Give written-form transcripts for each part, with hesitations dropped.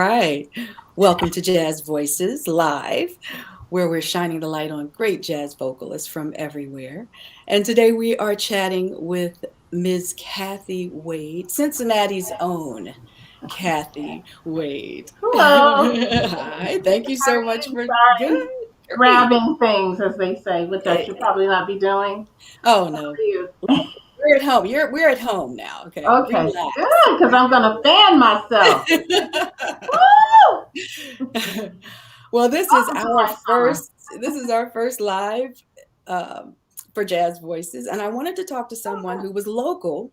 Right. Welcome to Jazz Voices Live, where we're shining the light on great jazz vocalists from everywhere. And today we are chatting with Ms. Kathy Wade, Cincinnati's own Kathy Wade. Hello. Hi, thank you so much for good. Sorry. Great. Grabbing things, as they say, which I Eh, should probably not be doing. Oh How no, are you? we're at home. We're at home now. Okay, Okay, relax. good, because I'm going to fan myself. Woo! Well, this is Welcome to our my summer. first. This is our first live for Jazz Voices, and I wanted to talk to Oh, someone good. who was local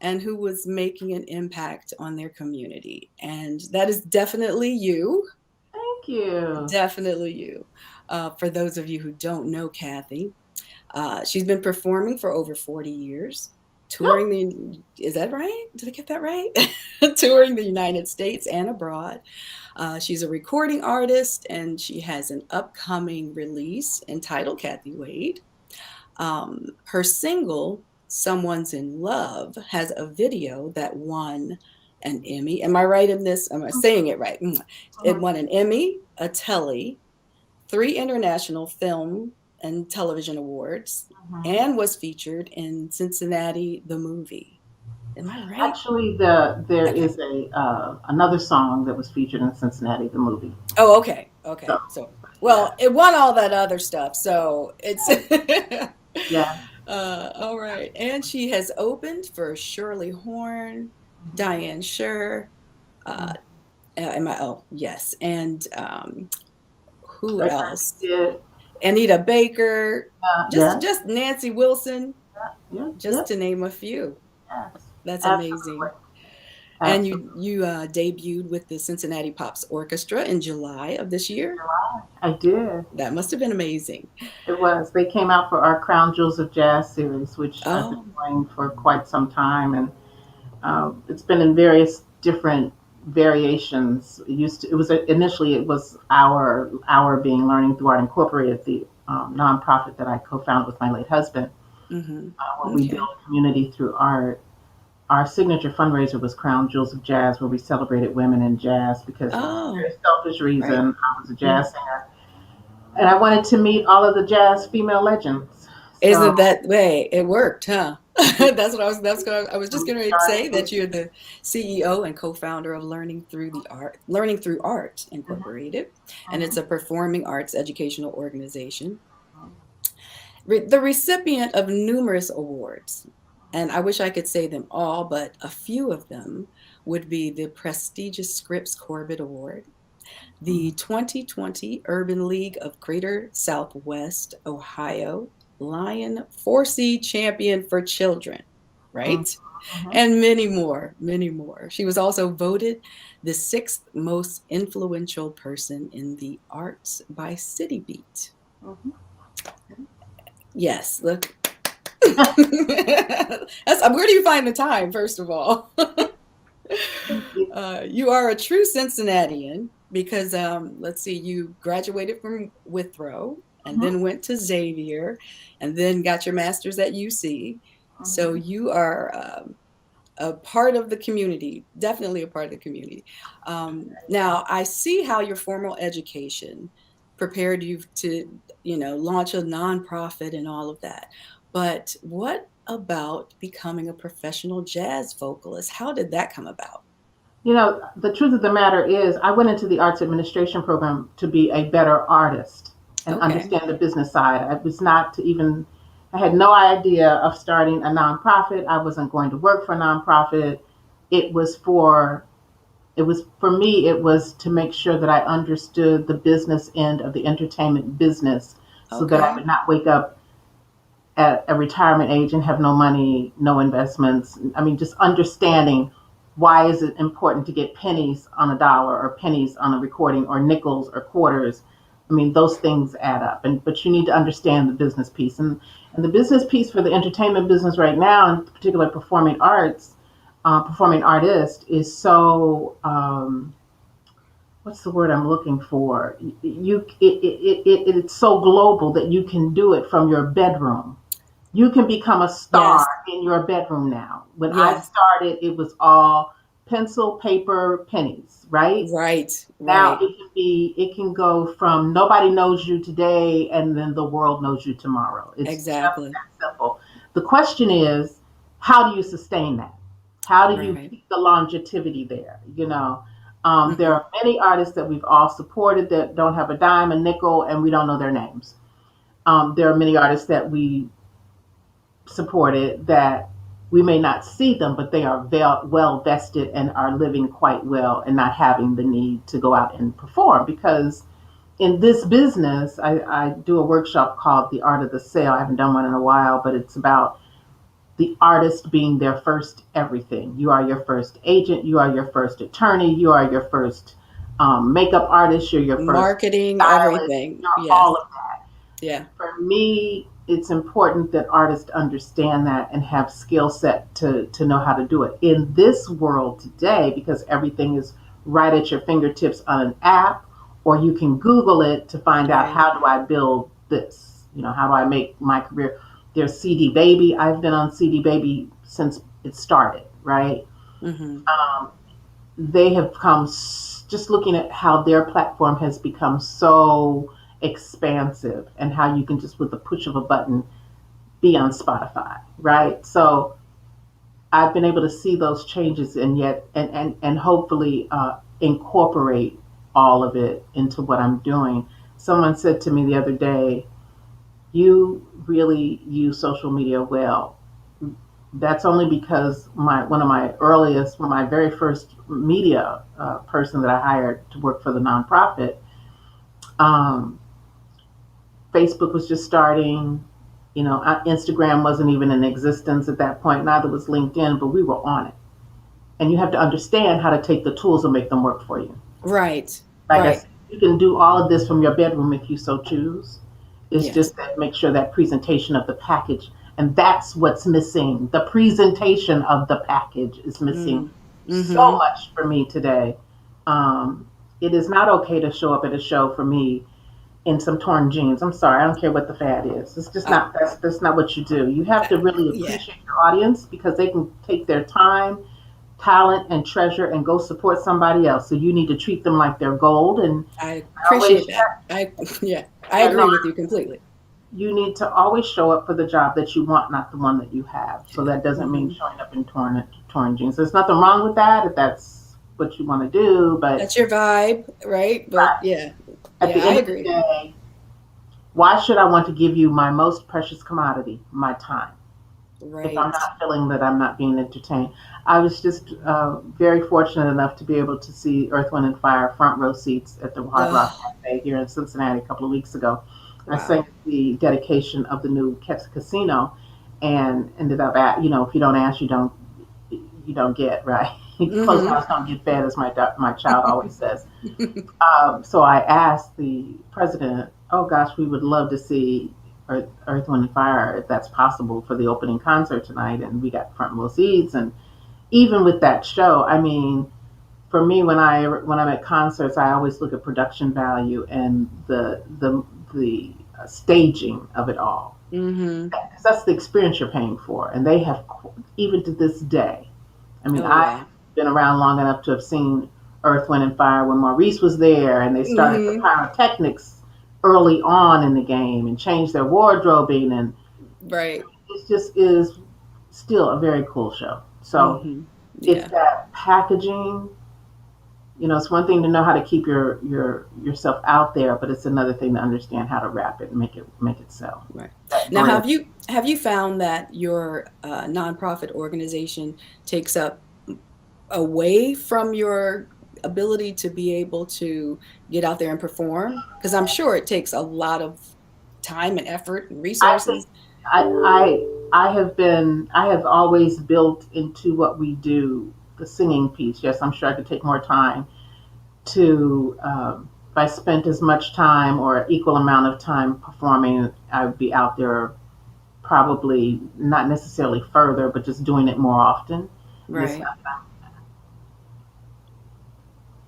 and who was making an impact on their community, and that is definitely you. Thank you. Definitely you. For those of you who don't know Kathy, she's been performing for over 40 years, touring the. Is that right? Did I get that right? Touring the United States and abroad. She's a recording artist and she has an upcoming release entitled Kathy Wade. Her single, Someone's in Love, has a video that won an Emmy. Am I right in this? Am I saying it right? It Mhm. won an Emmy, a Telly, three international film and television awards, Mhm. and was featured in Cincinnati the movie. Am I right? Actually, there Okay. is a another song that was featured in Cincinnati, the movie. Oh, okay. So, Okay. So, yeah, well, it won all that other stuff. So it's yeah. all right. And she has opened for Shirley Horn, Diane Scher. Uh, Mhm. am I? Oh, yes. And who Right. else? Yeah, Anita Baker. yeah, Just Nancy Wilson, yeah, just yeah. to name a few. Yes, That's amazing. absolutely, And absolutely. you debuted with the Cincinnati Pops Orchestra in July of this year. I did. That must have been amazing. It was. They came out for our Crown Jewels of Jazz series, which I've been Oh, playing for quite some time, and it's been in various different variations. It was initially it was our being Learning Through Art Incorporated, the nonprofit that I co-founded with my late husband, mm-hmm. where we Okay. build community through art. Our signature fundraiser was Crown Jewels of Jazz, where we celebrated women in jazz because for a Oh, very selfish right. reason, I was a Mm. jazz singer and I wanted to meet all of the jazz female legends. Is So it that way? It worked, huh? we, That's what I was. That's what I was just we going to say started. that you're the CEO and co-founder of Learning Through Art Mhm, Incorporated, and it's mhm, a performing arts educational organization. The recipient of numerous awards, and I wish I could say them all, but a few of them would be the prestigious Scripps Corbett Award, the mhm, 2020 Urban League of Greater Southwest Ohio Lion 4C Champion for Children, mhm, right? mhm, And many more, many more. She was also voted the sixth most influential person in the arts by City Beat. mhm. Yes, look. Where do you find the time, first of all? You are a true Cincinnatian because let's see, you graduated from Withrow and Mhm, then went to Xavier and then got your master's at UC. So mhm. you are a part of the community, definitely a part of the community. Now, I see how your formal education prepared you to, launch a nonprofit and all of that. But what about becoming a professional jazz vocalist? How did that come about? The truth of the matter is, I went into the arts administration program to be a better artist and Okay. understand the business side. I was not to even, I had no idea of starting a nonprofit. I wasn't going to work for a nonprofit. It was for, it was for me, it was to make sure that I understood the business end of the entertainment business so that I Okay. would not wake up at a retirement age and have no money, no investments. I mean, just understanding why is it important to get pennies on a dollar or pennies on a recording or nickels or quarters. I mean, those things add up, but you need to understand the business piece and the business piece for the entertainment business right now, in particular performing arts, performing artist, is so what's the word I'm looking for? It's so global that you can do it from your bedroom. You can become a star Yes. in your bedroom now. When I Yes. started, it was all pencil, paper, pennies, right? Right, Now right. it can go from nobody knows you today and then the world knows you tomorrow. It's just Exactly. that simple. The question is, how do you sustain that? How do you Right. keep the longevity there? There Mhm. are many artists that we've all supported that don't have a dime, a nickel, and we don't know their names. There are many artists that we supported that we may not see them, but they are well vested and are living quite well and not having the need to go out and perform. Because in this business, I do a workshop called The Art of the Sale. I haven't done one in a while, but it's about the artist being their first everything. You are your first agent, you are your first attorney, you are your first makeup artist, you're your first Marketing, stylist, everything. you're Yes. all of that. Yeah. For me, it's important that artists understand that and have skill set to know how to do it in this world today, because everything is right at your fingertips on an app, or you can Google it to find out, Right. how do I build this, how do I make my career. There's CD Baby. I've been on CD Baby since it started, right? Mhm. um, they have come, just looking at how their platform has become so expansive, and how you can just with the push of a button be on Spotify, right? So I've been able to see those changes, and yet and hopefully incorporate all of it into what I'm doing. Someone said to me the other day, "You really use social media well." That's only because my very first media person that I hired to work for the nonprofit, um, Facebook was just starting. Instagram wasn't even in existence at that point. Neither was LinkedIn, but we were on it. And you have to understand how to take the tools and make them work for you. Right. Like I Right. said, you can do all of this from your bedroom if you so choose. It's Yes. just that make sure that presentation of the package, and that's what's missing. The presentation of the package is missing Mm. so Mhm. much for me today. Um, it is not okay to show up at a show for me in some torn jeans. I'm sorry, I don't care what the fad is. It's just Uh, not that's not what you do. You have to really yeah. appreciate your audience, because they can take their time, talent, and treasure and go support somebody else. So you need to treat them like they're gold, and I always appreciate that. Yeah, I yeah, no, agree with you completely. you need to always show up for the job that you want, not the one that you have. So that doesn't mean Mhm. showing up in torn jeans. There's nothing wrong with that if that's what you want to do, but That's your vibe, right? But right, yeah. at Yeah, the I end of the agree. day, why should I want to give you my most precious commodity, my time, if I'm Right. not feeling that I'm not being entertained? I was just very fortunate enough to be able to see Earth, Wind, and Fire front row seats at the Hard Rock Oh, Cafe here in Cincinnati a couple of weeks ago. I sang wow. the dedication of the new Casino, and ended up at, if you don't ask, you don't get, right. Closed Mhm. mouths don't get fed, as my child always says. So I asked the president, "Oh gosh, we would love to see Earth, Wind, and Fire if that's possible for the opening concert tonight." And we got front row seats. And even with that show, I mean, for me, when I'm at concerts, I always look at production value and the staging of it all, Mhm. because that's the experience you're paying for. And they have, even to this day. I mean, Oh, I've yeah. been around long enough to have seen Earth, Wind, and Fire when Maurice was there, and they started the Mhm. pyrotechnics early on in the game and changed their wardrobing, and Right. it just is still a very cool show. So Mhm. it's Yeah. that packaging. It's one thing to know how to keep yourself out there, but it's another thing to understand how to wrap it and make it sell. Right. That Now, brand. have you found that your nonprofit organization takes up away from your ability to be able to get out there and perform? Because I'm sure it takes a lot of time and effort and I think resources. I have always built into what we do the singing piece. Yes, I'm sure I could take more time to. If I spent as much time or equal amount of time performing, I would be out there, probably not necessarily further, but just doing it more often. And it's Right. not.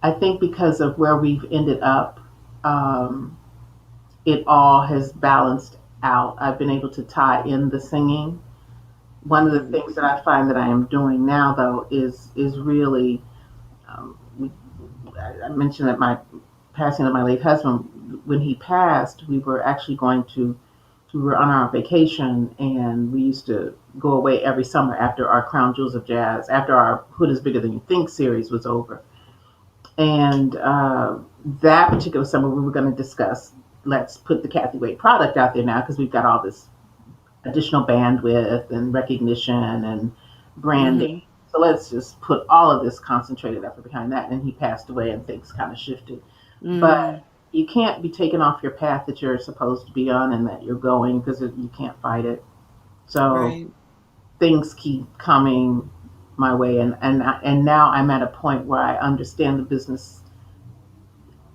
I think because of where we've ended up, um, it all has balanced out. I've been able to tie in the singing. One of the Mhm. things that I find that I am doing now, though, is really we, I mentioned that my passing of my late husband, when he passed, we were actually going to, we were on our vacation, and we used to go away every summer after our Crown Jewels of Jazz, after our Hood is Bigger Than You Think series was over. And that particular summer, we were going to discuss, let's put the Kathy Wade product out there now, because we've got all this additional bandwidth and recognition and branding. Mhm. So let's just put all of this concentrated effort behind that. And he passed away, and things kind of shifted. Mm. But you can't be taken off your path that you're supposed to be on and that you're going, because you can't fight it. So Right. things keep coming my way, and now I'm at a point where I understand the business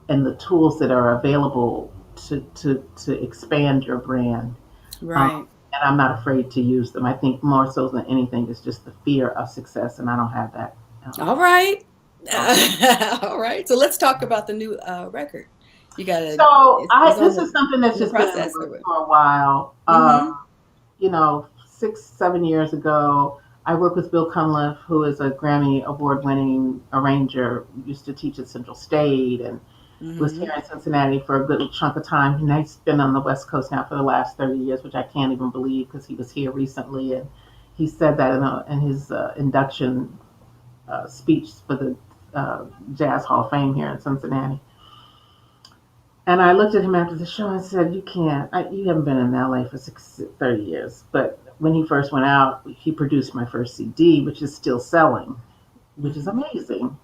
and the tools that are available to expand your brand. Um, Right. and I'm not afraid to use them. I think more so than anything is just the fear of success, and I don't have that. All right. So, All right. So let's talk about the new record. You got to, so I it's on this is something that's in the just been in the process or works what? for a while. Mhm. 6, 7 years ago, I worked with Bill Cunliffe, who is a Grammy award-winning arranger. Used to teach at Central State and was here Mhm. in Cincinnati for a good chunk of time. And he's been on the West Coast now for the last 30 years, which I can't even believe, because he was here recently. And he said that in his induction speech for the Jazz Hall of Fame here in Cincinnati. And I looked at him after the show and said, "You can't. You haven't been in LA for 30 years." But when he first went out, he produced my first CD, which is still selling, which is Mhm. amazing.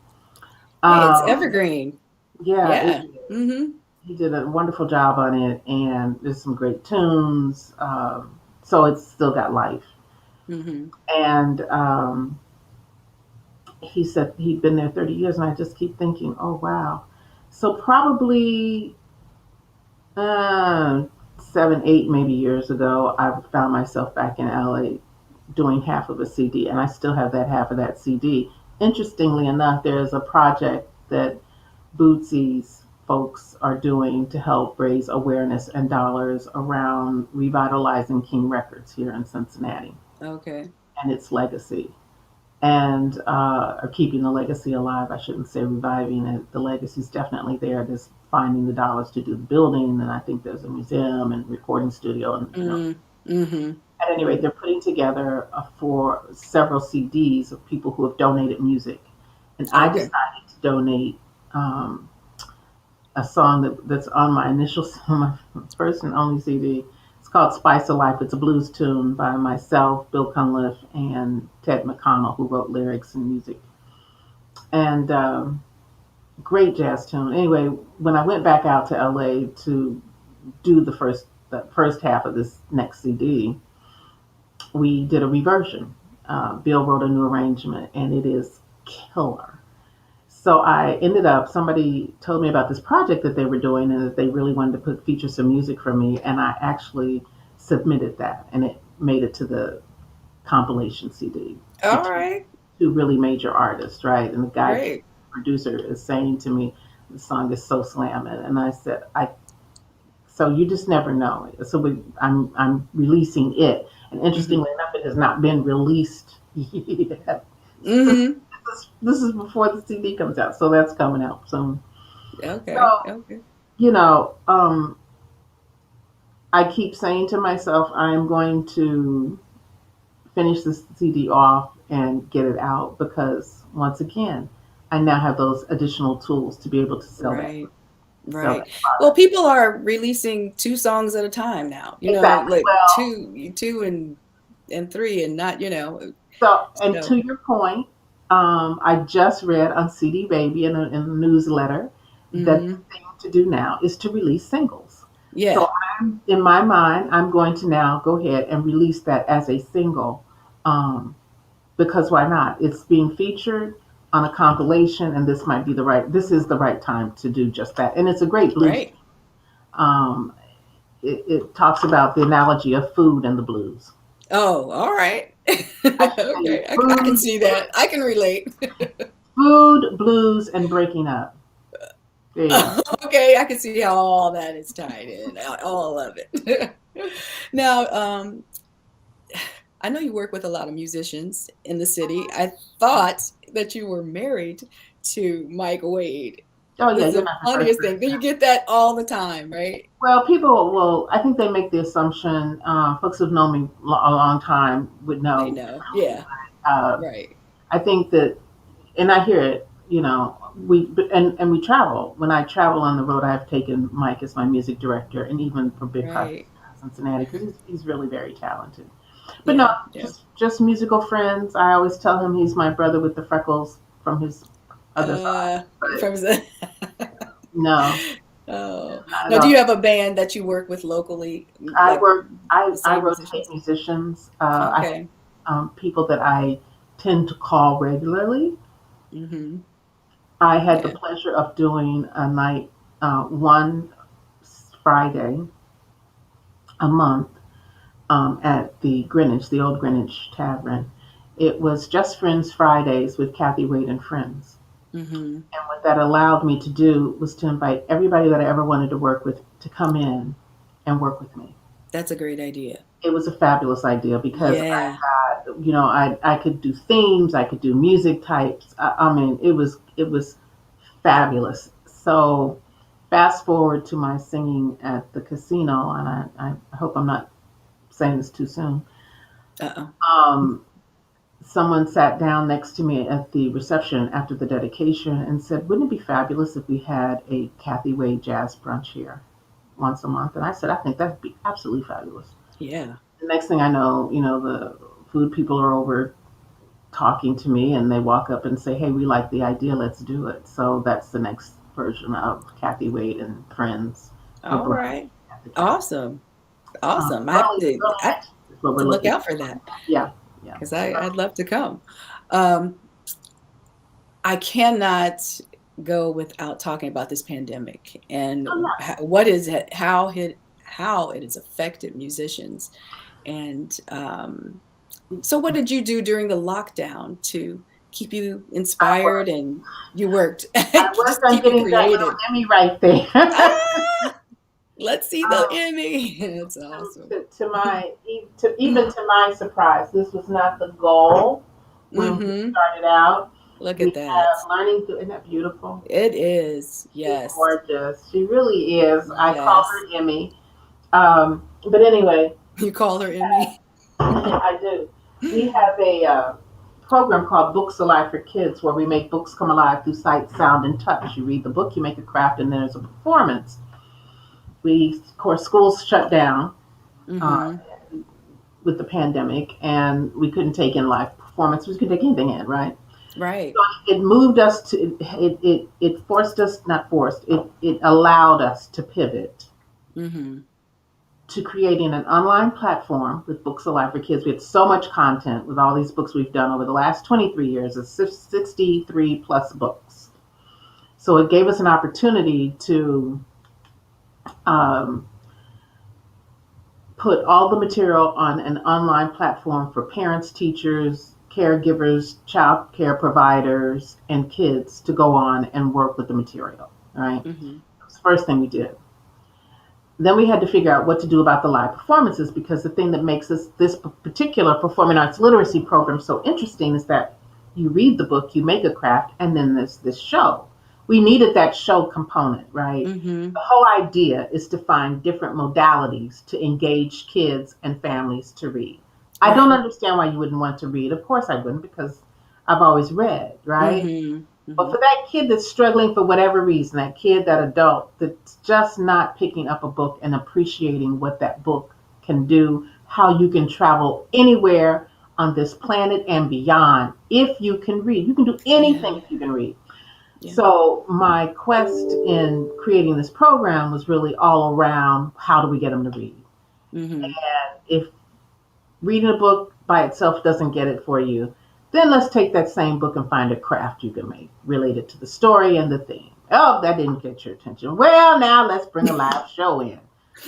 Hey, it's Um, evergreen. yeah, Yeah. Mhm. he did a wonderful job on it, and there's some great tunes. So it's still got life. Mhm. And he said he'd been there 30 years, and I just keep thinking, oh, wow. So probably 7, 8, maybe years ago, I found myself back in LA doing half of a CD, and I still have that half of that CD. Interestingly enough, there's a project that Bootsy's folks are doing to help raise awareness and dollars around revitalizing King Records here in Cincinnati Okay. and its legacy. And or keeping the legacy alive. I shouldn't say reviving it. The legacy's definitely there. Just finding the dollars to do the building, and I think there's a museum and recording studio, and Mm. Mhm. At any rate, they're putting together for several CDs of people who have donated music, and I Okay. decided to donate um, a song that's on my initial, my first and only CD. It's called "Spice of Life." It's a blues tune by myself, Bill Cunliffe, and Ted McConnell, who wrote lyrics and music. And great jazz tune. Anyway, when I went back out to LA to do the first half of this next CD, we did a reversion. Bill wrote a new arrangement, and it is killer. So I ended up, somebody told me about this project that they were doing, and that they really wanted to feature some music from me, and I actually submitted that, and it made it to the compilation CD All between right. two really major artists, right? And the guy, Great. producer, is saying to me, the song is so slamming, and I said, so you just never know. So I'm releasing it, and Mhm. interestingly enough, it has not been released yet. So Mhm. this is before the CD comes out, so that's coming out soon. Okay. So Okay. you know, um, I keep saying to myself, I'm going to finish this CD off and get it out, because once again, I now have those additional tools to be able to Right. sell Right. that Well, product. people are releasing 2 songs at a time now, Exactly. like Well, 2 and 3 and not, so, and to so your point, I just read on CD Baby in a newsletter that the mhm. thing to do now is to release singles. So, Yeah. in my mind, I'm going to now go ahead and release that as a single, um, because why not? It's being featured on a compilation, and this is the right time to do just that. And it's a great blues. Right. Um, it talks about the analogy of food and the blues. Oh, all right. I should say Okay. I can see that. I can relate. food, blues, and breaking up. There you go. Okay, I can see how all that is tied in, all of it. Now, I know you work with a lot of musicians in the city. I thought that you were married to Mike Wade. Oh yeah, This is you're the not the first funniest thing. person. You get that all the time, right? Well, people will. I think they make the assumption. Folks who've known me a long time would They know. know. Yeah, Uh, right, I think that, and I hear it. And we travel. When I travel on the road, I have taken Mike as my music director, and even for big projects right. in Cincinnati, because he's really very talented. But no, Yeah, yeah. just musical friends. I always tell him he's my brother with the freckles from his other side. Uh, But from the no, oh, not at now do all. you have a band that you work with locally, I like work. the I same rotate musicians? musicians. I have Okay. people that I tend to call regularly. Mm-hmm. I had the Yeah. pleasure of doing a night, one Friday a month, at the Greenwich, the old Greenwich Tavern. It was Just Friends Fridays with Kathy Wade and Friends. Mm-hmm. And what that allowed me to do was to invite everybody that I ever wanted to work with to come in and work with me. That's a great idea. It was a fabulous idea because Yeah. I could do themes, I could do music types. I mean, it was fabulous. So fast forward to my singing at the casino, and I hope I'm not saying this too soon. Uh-oh. Um, Someone sat down next to me at the reception after the dedication and said, "Wouldn't it be fabulous if we had a Kathy Wade jazz brunch here once a month?" And I said, "I think that'd be absolutely fabulous." Yeah. The next thing I know, the food people are over talking to me, and they walk up and say, "Hey, we like the idea. Let's do it." So that's the next version of Kathy Wade and Friends for All brunch right. at the casino. Awesome. Awesome. Early I have next is what we're to look looking out for at. that Yeah, yeah. because I'd love to come. Um, I cannot go without talking about this pandemic and Oh, yeah. what is it, how it has affected musicians. And so, what did you do during the lockdown to keep you I inspired worked. and you worked, I worked just on keep you getting that little creative? Emmy right there. Ah, let's see the um, Emmy. That's awesome. even to my surprise, this was not the goal when we Mm-hmm. started out. Look We at that. have learning to, isn't that beautiful? It is. She's Yes. gorgeous. She really is. I call Yes. her Emmy. But anyway, You call her Emmy? I do. We have a program called Books Alive for Kids where we make books come alive through sight, sound, and touch. You read the book, you make a craft, and then there's a performance. Of course, schools shut down uh, Mm-hmm. with the pandemic, and we couldn't take in live performance. We could take anything in, right? Right. So it moved us to, it forced us, not forced, it allowed us to pivot Mm-hmm. to creating an online platform with Books Alive for Kids. We had so much content with all these books we've done over the last 23 years. It's 63 plus books. So it gave us an opportunity to um, put all the material on an online platform for parents, teachers, caregivers, child care providers, and kids to go on and work with the material. All right. Mm-hmm. That's the first thing we did. Then we had to figure out what to do about the live performances, because the thing that makes this particular performing arts literacy program so interesting is that you read the book, you make a craft, and then there's this show. We needed that show component, right? Mm-hmm. The whole idea is to find different modalities to engage kids and families to read. I don't Right. understand why you wouldn't want to read. Of course I wouldn't, because I've always read, right? Mm-hmm. But Mm-hmm. for that kid that's struggling for whatever reason, that kid, that adult that's just not picking up a book and appreciating what that book can do, how you can travel anywhere on this planet and beyond if you can read. You can do anything Yeah. if you can read. Yeah. So my quest in creating this program was really all around how do we get them to read. Mm-hmm. And if reading a book by itself doesn't get it for you, then let's take that same book and find a craft you can make related to the story and the theme. Oh, that didn't get your attention. Well, now let's bring a live show in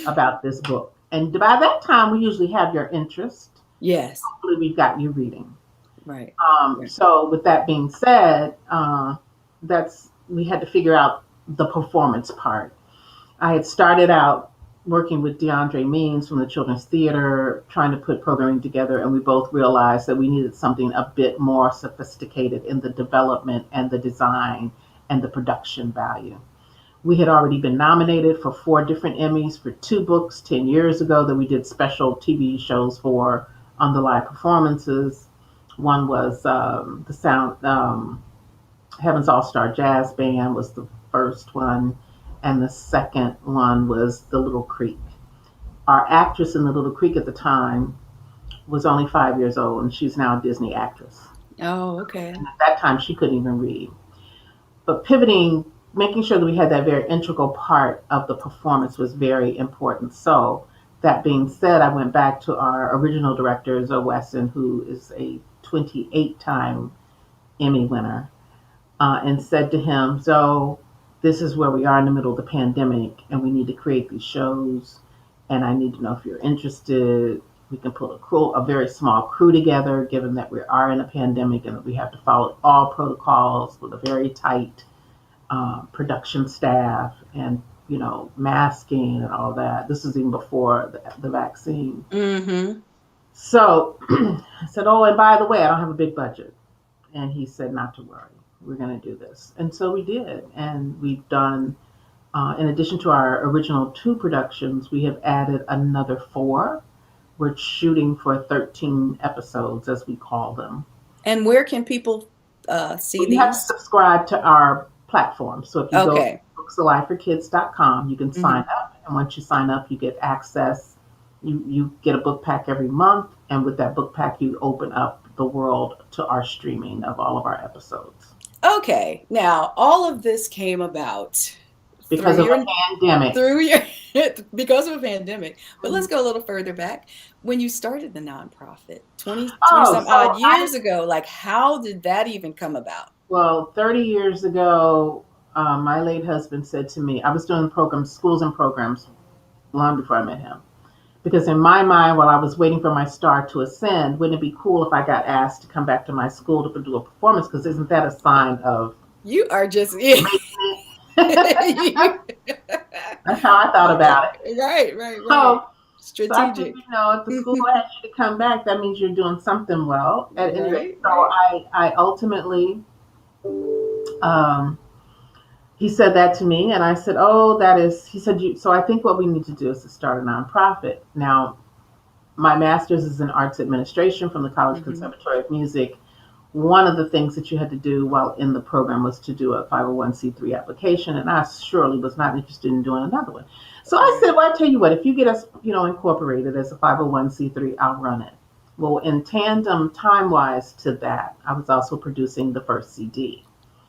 about this book. And by that time, we usually have your interest. Yes. Hopefully, we've got you reading. Right. Right. So, with that being said, we had to figure out the performance part. I had started out working with DeAndre Means from the Children's Theater, trying to put programming together, and we both realized that we needed something a bit more sophisticated in the development and the design and the production value. We had already been nominated for 4 different Emmys for 2 books 10 years ago that we did special TV shows for on the live performances. One was the Sound Heaven's All Star Jazz Band was the first one, and the second one was The Little Creek. Our actress in The Little Creek at the time was only 5 years old, and she's now a Disney actress. Oh, okay. And at that time, she couldn't even read. But pivoting, making sure that we had that very integral part of the performance was very important. So, that being said, I went back to our original director, Zoe Weston, who is a 28-time Emmy winner, and said to him, "So, this is where we are in the middle of the pandemic, and we need to create these shows. And I need to know if you're interested. We can put a very small crew together, given that we are in a pandemic and that we have to follow all protocols with a very tight production staff and masking and all that. This is even before the vaccine." Mm-hmm. So I said, "Oh, and by the way, I don't have a big budget." And he said, "Not to worry, we're going to do this." And so we did. And we've done, in addition to our original 2 productions, we have added another 4. We're shooting for 13 episodes, as we call them. And where can people see Well, you have to these? subscribe to our platform. So if you go to Okay. booksaliveforkids.com, you can Mm-hmm. sign up. And once you sign up, you get access. You get a book pack every month. And with that book pack, you open up the world to our streaming of all of our episodes. Okay. Now, all of this came about Because through of your a pandemic. through your because of a pandemic. But let's go a little further back. When you started the nonprofit 20 Oh, some so odd years ago, like how did that even come about? well, 30 years ago, my late husband said to me, I was doing programs, schools and programs, long before I met him. Because in my mind, while I was waiting for my star to ascend, wouldn't it be cool if I got asked to come back to my school to do a performance? Because isn't that a sign of You are just making it? You- That's how I thought about it. right. So, so I Strategic. think, if the school asks you to come back, that means you're doing something well. At any rate, so Right. I ultimately, um, he said that to me, and I said, "Oh, that is." He said, "So I think what we need to do is to start a nonprofit." Now, my master's is in arts administration from the College Hmm. Conservatory of Music. One of the things that you had to do while in the program was to do a 501c3 application, and I surely was not interested in doing another one. So I said, Right. "Well, I tell you what, if you get us, incorporated as a 501c3, I'll run it." Well, in tandem, time wise to that, I was also producing the first CD.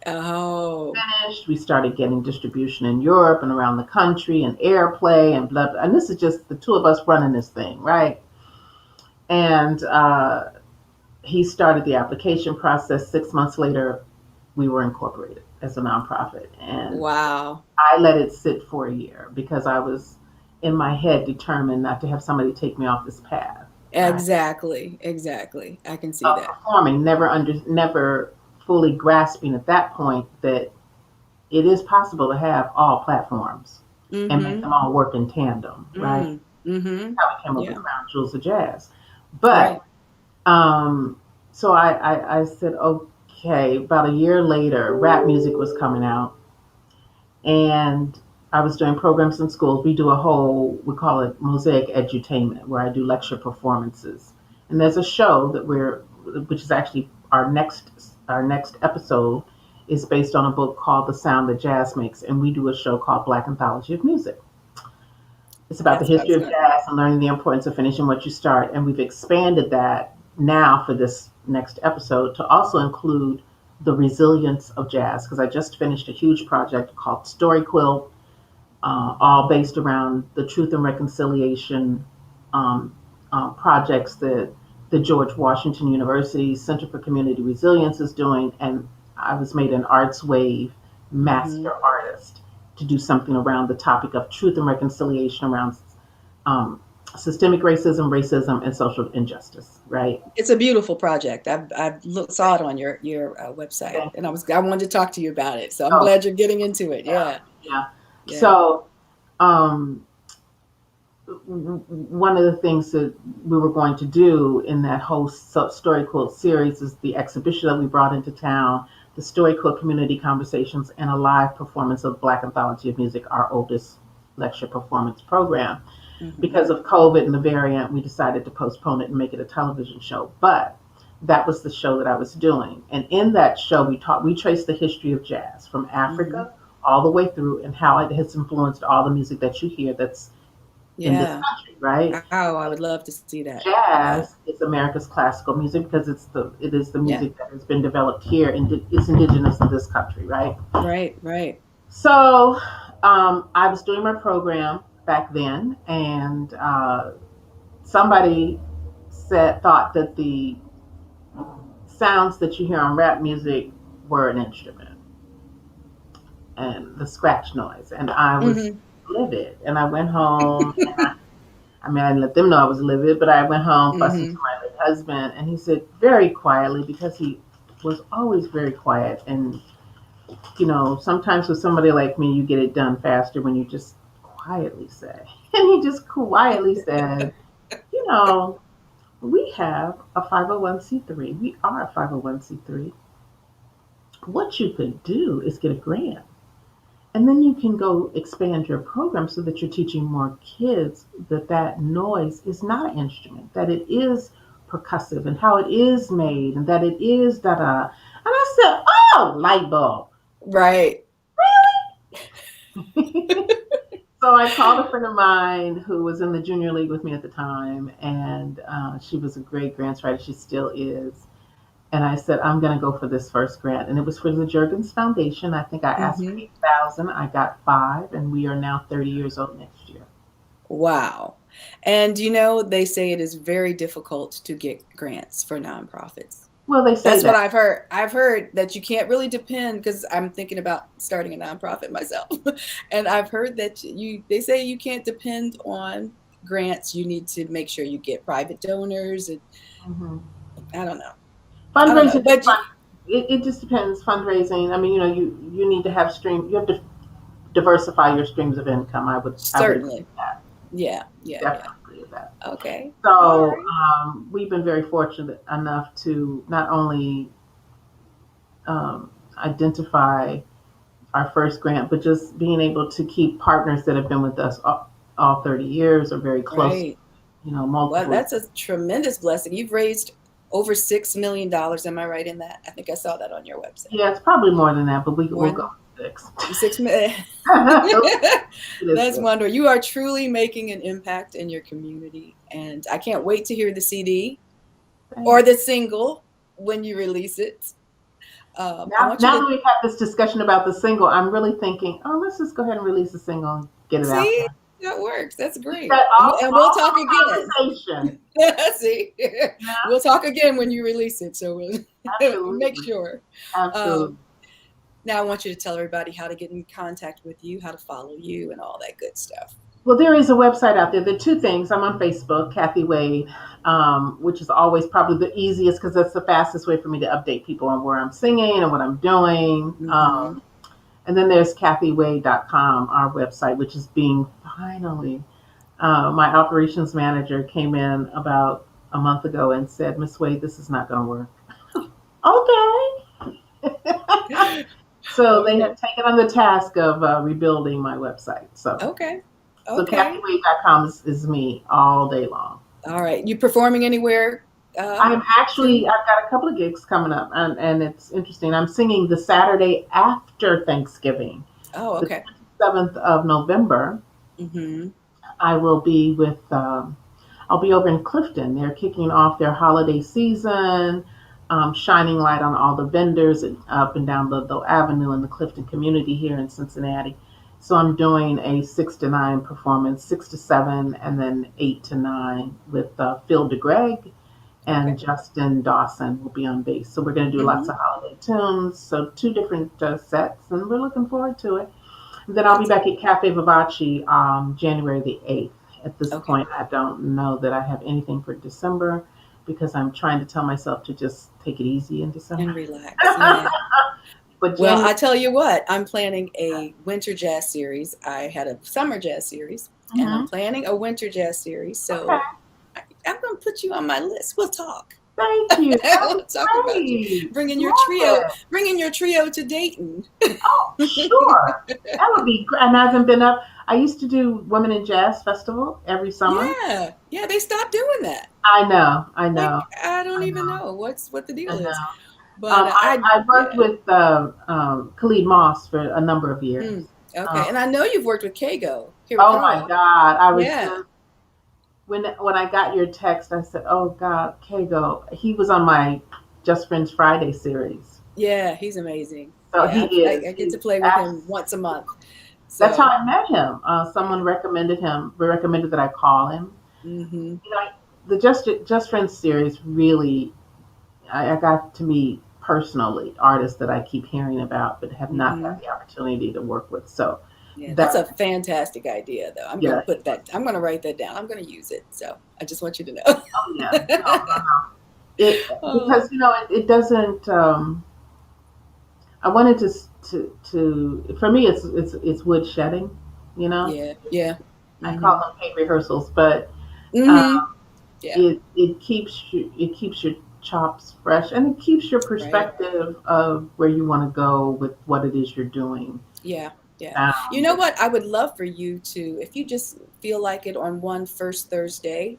Oh. Finished, we started getting distribution in Europe and around the country and airplay and blah, blah. And this is just the 2 of us running this thing, right? And he started the application process. 6 months later, we were incorporated as a nonprofit. And Wow. I let it sit for a year because I was in my head determined not to have somebody take me off this path, right? Exactly. I can see that. Performing, never fully grasping at that point that it is possible to have all platforms and make Mm-hmm. them all work in tandem, right? Mm. Mm-hmm. How we came up with Yeah. Crown Jewels of Jazz. But Right. so I said, okay, about a year later, rap music was coming out, and I was doing programs in schools. We do a whole, we call it Mosaic Edutainment, where I do lecture performances. And there's a show which is actually our next episode is based on a book called The Sound That Jazz Makes, and we do a show called Black Anthology of Music. It's about the That's history what's of up. jazz and learning the importance of finishing what you start. And we've expanded that now for this next episode to also include the resilience of jazz, because I just finished a huge project called Story Quilt, all based around the truth and reconciliation um, projects that the George Washington University Center for Community Resilience is doing. And I was made an Arts Wave Mm-hmm. master artist to do something around the topic of truth and reconciliation around um, systemic racism, and social injustice. Right? It's a beautiful project. Saw it on your website, Thank and you. I wanted to talk to you about it. So I'm Oh, glad you're getting into it. yeah, Yeah. yeah. Yeah. So um, one of the things that we were going to do in that whole story quilt series is the exhibition that we brought into town, the story quilt community conversations, and a live performance of Black Anthology of Music, our oldest lecture performance program. Hmm. Because of COVID and the variant, we decided to postpone it and make it a television show. But that was the show that I was doing, and in that show, we traced the history of jazz from Hmm. Africa all the way through, and how it has influenced all the music that you hear that's in this Yeah. country, right? Oh, I would love to see that. Yeah. Jazz is America's classical music because it is the Yeah. music that has been developed here and it's indigenous to this country, right? Right. Right. So I was doing my program back then, and somebody thought that the sounds that you hear on rap music were an instrument, and the scratch noise, and I was Hmm. livid, and I went home. I mean, I didn't let them know I was livid, but I went home fussing to Hmm. my late husband, and he said very quietly, because he was always very quiet. And, sometimes with somebody like me, you get it done faster when you just quietly say. And he just quietly said, you know, we have a 501c3. We are a 501c3. What you could do is get a grant. And then you can go expand your program so that you're teaching more kids that that noise is not an instrument, that it is percussive and how it is made, and that it is da da. And I said, oh, light bulb. Right. So I called a friend of mine who was in the junior league with me at the time, and she was a great grants writer. She still is. And I said, I'm going to go for this first grant. And it was for the Jurgens Foundation. I think I asked for Hmm. 8,000. I got five, and we are now 30 years old next year. Wow. And they say it is very difficult to get grants for nonprofits. Well, they say That's what that. I've heard. I've heard that you can't really depend because I'm thinking about starting a nonprofit myself. And I've heard that they say you can't depend on grants. You need to make sure you get private donors and Mhm. I don't know. I don't know. Fundraising is But fun. It just depends. Fundraising. I mean, you need to have stream. You have to diversify your streams of income. I would agree certainly. with that. Yeah, yeah, yeah. Definitely agree with that. Okay. All So right. we've been very fortunate enough to not only identify our first grant, but just being able to keep partners that have been with us all 30 years or very close. Right. Well, Multiple. that's a tremendous blessing. You've raised over $6 million. Am I right in that? I think I saw that on your website. Yeah, it's probably more than that, but More we'll go than with six. 6 million. It is That's six. wonderful. You are truly making an impact in your community, and I can't wait to hear the CD or Thanks. the single when you release it. I Now, want you now to that we've had this discussion about the single, I'm really thinking, oh, let's just go ahead and release the single and get it out see there. that works. That's Keep great, that and we'll all talk from again. a conversation. See, Yeah, we'll talk again when you release it. So we'll make absolutely. sure. Absolutely. Um, Now I want you to tell everybody how to get in contact with you, how to follow you, and all that good stuff. Well, there is a website out there. There are two things. I'm on Facebook, Kathy Wade, which is always probably the easiest because that's the fastest way for me to update people on where I'm singing and what I'm doing. Hmm. And then there's kathywade.com, our website, which is being finally. My operations manager came in about a month ago and said, Miss Wade, this is not going to work. Okay. So they Okay. have taken on the task of rebuilding my website. Okay. So Okay. kathywade.com is me all day long. All right. You performing anywhere I'm actually, soon? I've got a couple of gigs coming up, and it's interesting. I'm singing the Saturday after Thanksgiving, Oh, the okay. 27th of November. Hmm. I will be I'll be over in Clifton. They're kicking off their holiday season, shining light on all the vendors up and down Ludlow Avenue in the Clifton community here in Cincinnati. So I'm doing a 6 to 9 performance, 6 to 7, and then 8 to 9 with Phil DeGreg Okay. and Justin Dawson will be on bass. So we're going to do lots Hmm. of holiday tunes. So two different sets, and we're looking forward to it. And then I'll be That's back at Cafe Vivace January the 8th. At this okay. point, I don't know that I have anything for December because I'm trying to tell myself to just take it easy in And December. relax. Yeah. But Well, January, I tell you what, I'm planning a winter jazz series. I had a summer jazz series, and I'm Mhm. planning a winter jazz series. Okay. So I'm going to put you on my list. We'll talk. Thank you. That'd We'll be talk about you great. trio, Love it. bringing your trio to Dayton. Oh, sure. That would be great. And I haven't been up. I used to do Women in Jazz Festival every summer. Yeah, yeah, they stopped doing that. I know. I Like, know. I don't I even know. know what the I deal is. know. But I worked yeah. with Khalid Moss for a number of years. Mm, okay. And Um, I know you've worked with Kago here with oh my Carl. God. I was Yeah. just, when I got your text, I said, "Oh God, Kago." He was on my Just Friends Friday series. Yeah, he's amazing. So he Yeah, is. I get He's to play with him abs- once a month. That's how So, I met him. yeah. Someone recommended him. Recommended that I call him. Hmm. You know, the Just Friends series really, I got to meet personally artists that I keep hearing about, but have not Hmm. had the opportunity to work with. So Yeah, that's a that, fantastic idea, though. yeah, I'm going to write that down. I'm going to use it. So I just want you to oh yeah, no, know. no, no. It Oh, because it doesn't. I wanted for me it's wood shedding. You know, yeah, yeah. I call Hmm. them paint rehearsals, but uh, Hmm. Yeah, it keeps your chops fresh and it keeps your right. perspective of where you want to go with what it is you're doing. Yeah, yeah. You know Um, what? I would love for you to, if you just feel like it on one first Thursday,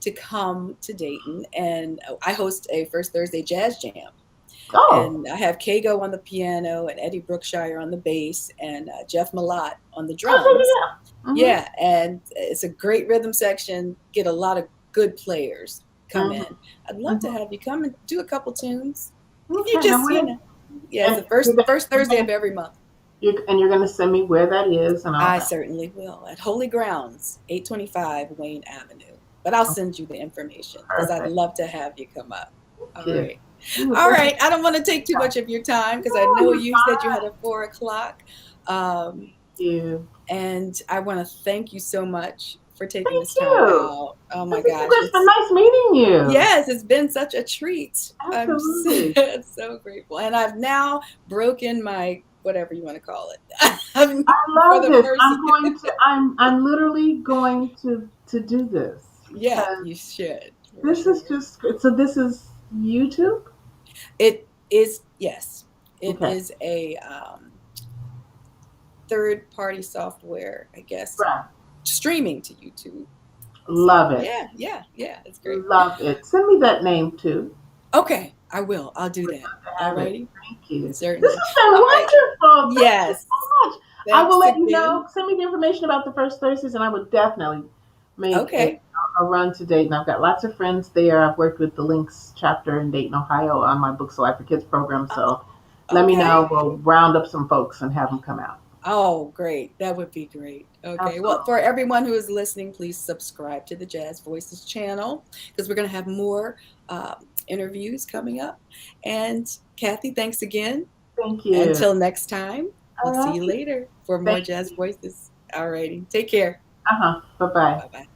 to come to Dayton. And I host a first Thursday jazz jam. oh, And I have Kago on the piano and Eddie Brookshire on the bass and Jeff Malott on the oh yeah, drums. yeah, yeah. Yeah, and it's a great rhythm section. Get a lot of good players come Hmm. in. I'd love to Hmm. have you come and do a couple tunes. If you Okay, now just, where yeah, it's and the first Thursday of every month. you're gonna send me where that is and all I that. certainly will. At Holy Grounds, 825 Wayne Avenue. But I'll Oh, send you the information because I'd perfect. love to have you come up. Thank All you. right. Ooh, All this is right. I don't want to take too okay. much of your time because I No, know you're you said you had fine. a 4 o'clock. Um, Thank you. and I want to thank you so much for taking Thank this time you. out. Oh my Thank you. gosh. It's been nice meeting you. Yes, it's been such a treat. I'm Absolutely. so grateful. And I've now broken my, whatever you want to call it. I For love the this. first, I'm literally going to do this yeah, because you should for this is sure. just so this is YouTube? It is, yes, it Okay. is a third party software, I guess, Right. streaming to YouTube. So Love it. yeah, yeah, yeah, it's great. Love it. Send me that name too. Okay, I will. I'll do Would that. love to All have it. righty. Thank you. This Certainly. has been All right. wonderful. Thank you Yes. so much. I will Thanks let you again. know. Send me the information about the first Thursdays, and I would definitely make Okay. a run to Dayton. I've got lots of friends there. I've worked with the Links chapter in Dayton, Ohio, on my Books Alive for Kids program. So let me Okay. know. We'll round up some folks and have them come out. Oh, great. That would be great. Okay. Well, Absolutely. for everyone who is listening, please subscribe to the Jazz Voices channel because we're going to have more interviews coming up. And Kathy, thanks again. Thank you. Until next time, All we'll see you right. later for more Thank Jazz you. Voices. All righty. Take care. Uh huh. Bye bye. Bye bye.